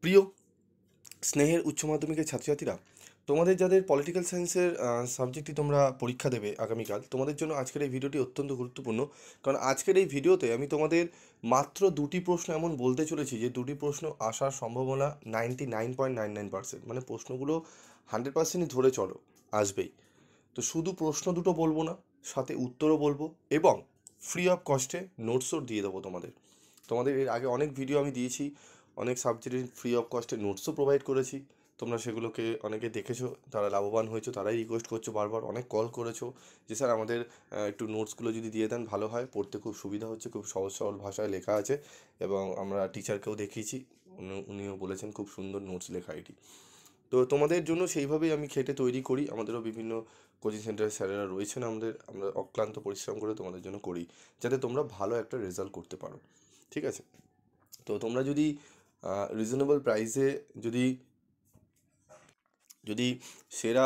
প্রিয় স্নেহের উচ্চ মাধ্যমিকের ছাত্রছাত্রীরা, তোমাদের যাদের পলিটিক্যাল সায়েন্সের সাবজেক্টটি তোমরা পরীক্ষা দেবে আগামীকাল, তোমাদের জন্য আজকের এই ভিডিওটি অত্যন্ত গুরুত্বপূর্ণ। কারণ আজকের এই ভিডিওতে আমি তোমাদের মাত্র দুটি প্রশ্ন এমন বলতে চলেছি যে দুটি প্রশ্ন আসার সম্ভাবনা 99.99%, মানে প্রশ্নগুলো 100%ই ধরে চলো আসবেই। তো শুধু প্রশ্ন দুটো বলবো না, সাথে উত্তরও বলবো এবং ফ্রি অফ কস্টে নোটসও দিয়ে দেবো তোমাদের। তোমাদের এর আগে অনেক ভিডিও আমি দিয়েছি, অনেক সাবজেক্টের ফ্রি অফ কস্টে নোটসও প্রোভাইড করেছি। তোমরা সেগুলোকে অনেকে দেখেছো, তারা লাভবান হয়েছো, তারাই রিকোয়েস্ট করছো বারবার, অনেক কল করেছো যে স্যার আমাদের একটু নোটসগুলো যদি দিয়ে দেন ভালো হয়, পড়তে খুব সুবিধা হচ্ছে, খুব সহজ সরল ভাষায় লেখা আছে এবং আমরা টিচারকেও দেখিয়েছি, উনিও বলেছেন খুব সুন্দর নোটস লেখা এটি। তো তোমাদের জন্য সেইভাবেই আমি খেটে তৈরি করি। আমাদেরও বিভিন্ন কোচিং সেন্টারের স্যারেরা রয়েছেন, আমরা অক্লান্ত পরিশ্রম করে তোমাদের জন্য করি, যাতে তোমরা ভালো একটা রেজাল্ট করতে পারো। ঠিক আছে? তো তোমরা যদি রিজনেবল প্রাইসে যদি যদি সেরা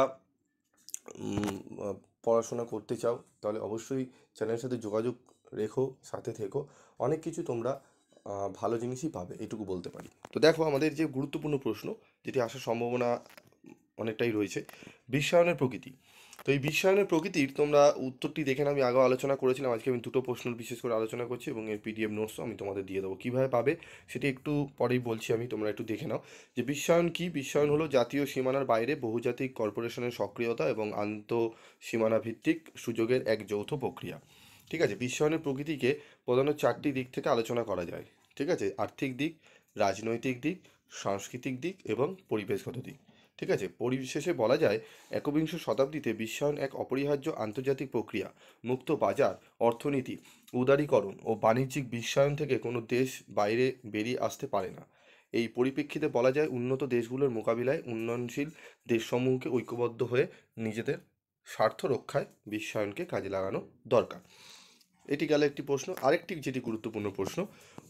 পড়াশোনা করতে চাও, তাহলে অবশ্যই চ্যানেলের সাথে যোগাযোগ রেখো, সাথে থেকো। অনেক কিছু তোমরা ভালো জিনিসই পাবে, এটুকু বলতে পারি। তো দেখো, আমাদের যে গুরুত্বপূর্ণ প্রশ্ন যেটি আসার সম্ভাবনা অনেকটাই রয়েছে, বিশ্বায়নের প্রকৃতি। তো এই বিশ্বায়নের প্রকৃতির তোমরা উত্তরটি দেখে না, আমি আগেও আলোচনা করেছিলাম, আজকে আমি দুটো প্রশ্ন বিশেষ করে আলোচনা করছি এবং এর পিডিএফ নোটসও আমি তোমাদের দিয়ে দেবো। কীভাবে পাবে সেটি একটু পরেই বলছি আমি, তোমরা একটু দেখে নাও যে বিশ্বায়ন কী। বিশ্বায়ন হলো জাতীয় সীমানার বাইরে বহুজাতিক কর্পোরেশনের সক্রিয়তা এবং আন্তঃসীমানা ভিত্তিক সুযোগের এক যৌথ প্রক্রিয়া। ঠিক আছে? বিশ্বায়নের প্রকৃতিকে প্রধানত চারটি দিক থেকে আলোচনা করা যায়। ঠিক আছে? আর্থিক দিক, রাজনৈতিক দিক, সাংস্কৃতিক দিক এবং পরিবেশগত দিক। ঠিক আছে? পরিশেষে বলা যায়, একবিংশ শতাব্দীতে বিশ্বায়ন এক অপরিহার্য আন্তর্জাতিক প্রক্রিয়া। মুক্ত বাজার, অর্থনীতি, উদারীকরণ ও বাণিজ্যিক বিশ্বায়ন থেকে কোনো দেশ বাইরে বেরিয়ে আসতে পারে না। এই পরিপ্রেক্ষিতে বলা যায়, উন্নত দেশগুলোর মোকাবিলায় উন্নয়নশীল দেশসমূহকে ঐক্যবদ্ধ হয়ে নিজেদের স্বার্থ রক্ষায় বিশ্বায়নকে কাজে লাগানো দরকার। এটি গেল একটি প্রশ্ন। আরেকটি যেটি গুরুত্বপূর্ণ প্রশ্ন,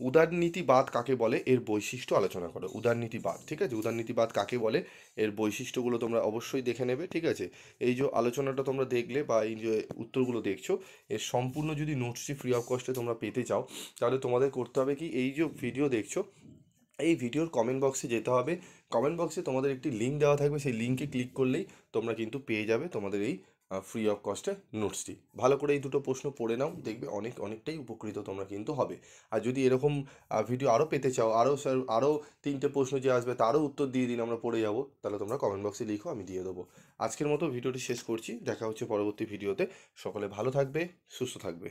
উদারনীতিবাদ কাকে বলে, এর বৈশিষ্ট্য আলোচনা করো। উদারনীতিবাদ, ঠিক আছে? উদারনীতিবাদ কাকে বলে, এর বৈশিষ্ট্যগুলো তোমরা অবশ্যই দেখে নেবে। ঠিক আছে? এই যে আলোচনাটা তোমরা দেখলে বা এই যে উত্তরগুলো দেখছো, এর সম্পূর্ণ যদি নোটসটি ফ্রি অফ কস্টে তোমরা পেতে চাও, তাহলে তোমাদের করতে হবে কি, এই যে ভিডিও দেখছো, এই ভিডিওর কমেন্ট বক্সে যেতে হবে। কমেন্ট বক্সে তোমাদের একটি লিঙ্ক দেওয়া থাকবে, সেই লিঙ্কে ক্লিক করলেই তোমরা কিন্তু পেয়ে যাবে তোমাদের এই ফ্রি অফ কস্টে নোটসটি। ভালো করে এই দুটো প্রশ্ন পড়ে নাও, দেখবে অনেকটাই উপকৃত তোমরা কিন্তু হবে। আর যদি এরকম ভিডিও আরও পেতে চাও, আরও স্যার আরও তিনটে প্রশ্ন যে আসবে তারও উত্তর দিয়ে দিন, আমরা পড়ে যাবো, তাহলে তোমরা কমেন্ট বক্সে লিখো, আমি দিয়ে দেবো। আজকের মতো ভিডিওটি শেষ করছি, দেখা হচ্ছে পরবর্তী ভিডিওতে। সকলে ভালো থাকবে, সুস্থ থাকবে।